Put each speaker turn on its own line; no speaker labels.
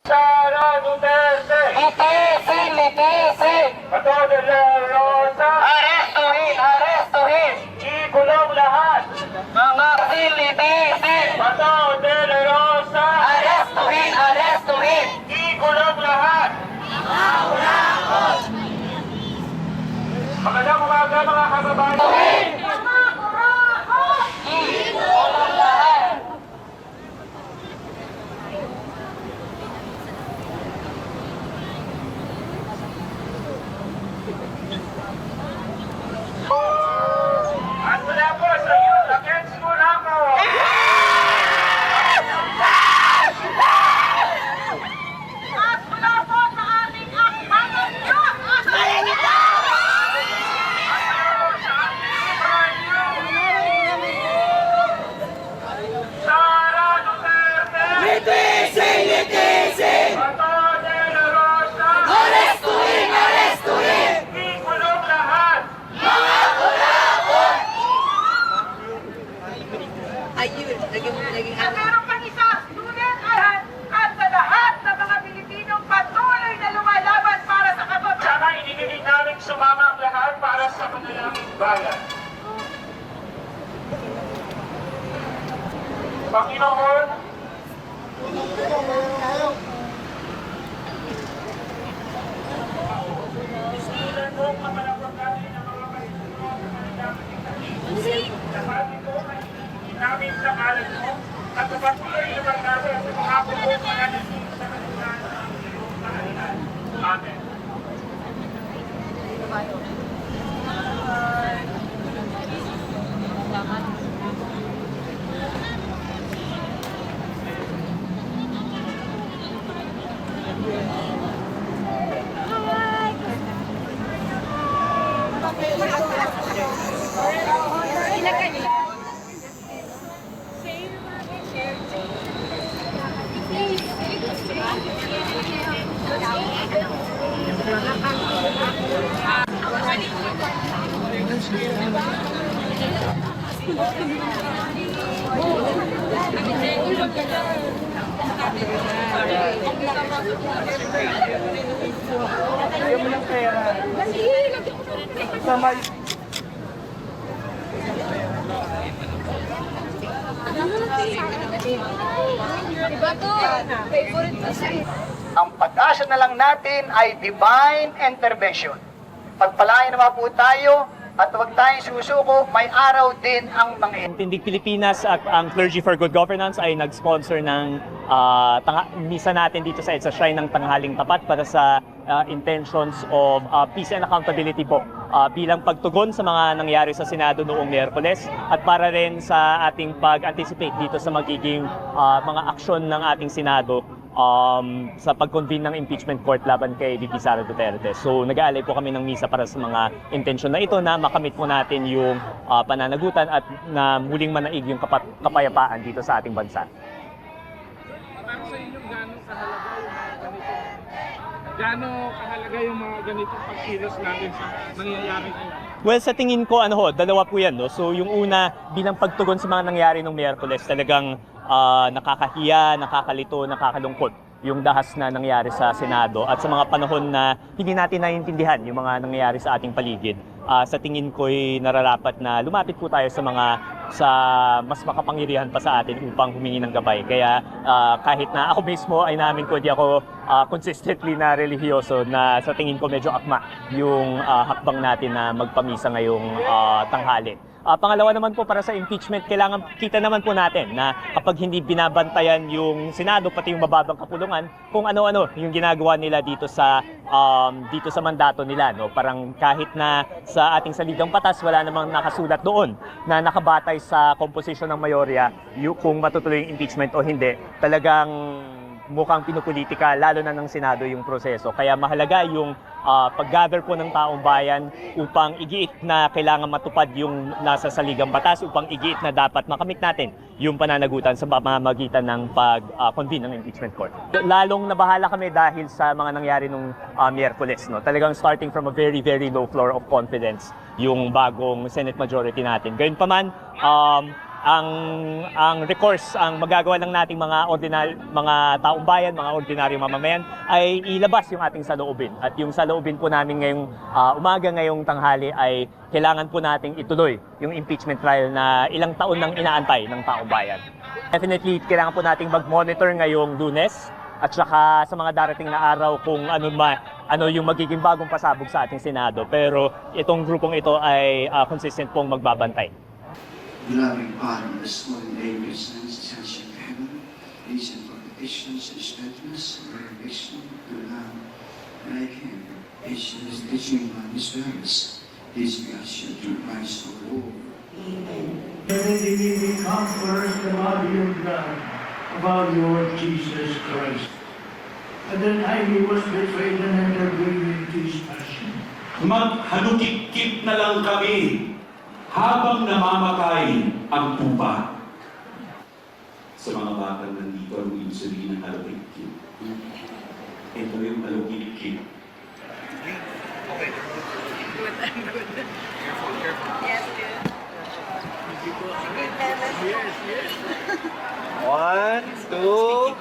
Sara Duterte!
Litisin! Litisin!
Bato de la Rosa!
Arestuhin! Arestuhin!
Ikulong lahat!
Mga litisin!
Bato de la Rosa!
Arestuhin! Arestuhin!
Ikulong lahat! Magandang umaga mga kababayan!
Ikulong lahat!
At mula po sa Youth Against Monaco!
At mula po sa ating akbangan Diyos!
Sara Duterte!
Litisin! Litisin!
Bato de la Rosa!
Arestuhin! Arestuhin!
Ikulong lahat!
At meron pang isa, student at sa lahat ng mga Pilipinong patuloy na lumalaban para sa kababayan.
Sana inigilig namin sumama ang lahat para sa panalangin bayan. Panginoon, isilan mo ang mamalapag namin ang mga kasunod sa panalangin ng Nabati ko ay hinihingi namin sa kalan mo at napatuloy naman namin sa mga pagkong mananalig sa kanilang panalangin. Amen.
Ang pag-asa na lang natin ay divine intervention. Pagpalain naman po tayo at huwag tayong susuko, may araw din ang mga
Ang Tindig Pilipinas at ang Clergy for Good Governance ay nag-sponsor ng misa natin dito sa EDSA Shrine ng Tanghaling Tapat para sa intentions of peace and accountability po bilang pagtugon sa mga nangyari sa Senado noong Miyerkules at para rin sa ating pag-anticipate dito sa magiging mga aksyon ng ating Senado sa pag-convene ng impeachment court laban kay VP Sara Duterte. So nag-aalay po kami ng misa para sa mga intensyon na ito na makamit po natin yung pananagutan at na muling manaig yung kapayapaan dito sa ating bansa.
Para sa inyo, gaano kahalaga yung mga ganitong pagkilos natin sa nangyayari ngayon?
Well, sa tingin ko, dalawa po yan. No? So yung una, bilang pagtugon sa mga nangyari nung Miyerkules, talagang nakakahiya, nakakalito, nakakalungkot yung dahas na nangyari sa Senado at sa mga panahon na hindi natin naiintindihan yung mga nangyayari sa ating paligid. Sa tingin ko'y nararapat na lumapit po tayo sa mas makapangyarihan pa sa atin upang humingi ng gabay. Kaya kahit na ako mismo ay namin ko, di ako consistently na relihiyoso, na sa tingin ko medyo akma yung hakbang natin na magpamisa ngayong tanghali. Pangalawa naman po, para sa impeachment, kailangan kita naman po natin na kapag hindi binabantayan yung Senado pati yung mababang kapulungan, kung ano-ano yung ginagawa nila dito sa mandato nila, no? Parang kahit na sa ating saligang batas wala namang nakasulat doon na nakabatay sa komposisyon ng mayorya kung matutuloy yung impeachment o hindi. Talagang mukhang pinupolitika, lalo na ng Senado, yung proseso. Kaya mahalaga yung pag-gather po ng taong bayan upang igiit na kailangan matupad yung nasa saligang batas, upang igiit na dapat makamit natin yung pananagutan sa pamamagitan ng pag-convene ng impeachment court. Lalong nabahala kami dahil sa mga nangyari nung Miyerkules. No? Talagang starting from a very, very low floor of confidence yung bagong Senate majority natin. Gayunpaman, ang recourse, ang magagawa lang nating mga taong bayan, mga ordinaryong mamamayan ay ilabas yung ating saloobin. At yung saloobin po namin ngayong umaga, ngayong tanghali ay kailangan po nating ituloy yung impeachment trial na ilang taon nang inaantay ng taong bayan. Definitely, kailangan po nating mag-monitor ngayong Lunes at saka sa mga darating na araw kung ano yung magiging bagong pasabog sa ating Senado. Pero itong grupong ito ay consistent pong magbabantay.
Beloved Father, restore in David's son's attention to heaven, reason for petitions and steadfastness and revelation to love, and I can, patience, teaching by His service, this we ask you through Christ our Lord.
Verily we come first the body of God, of our Lord Jesus Christ. And then he was betrayed and entered into his passion.
Maghalukit-kit na lang kami habang namamatay ang tupa. Sa mga batang nandito, ang ibig sabihin ng halukit-kit. Ito yung halukit-kit.
One, two,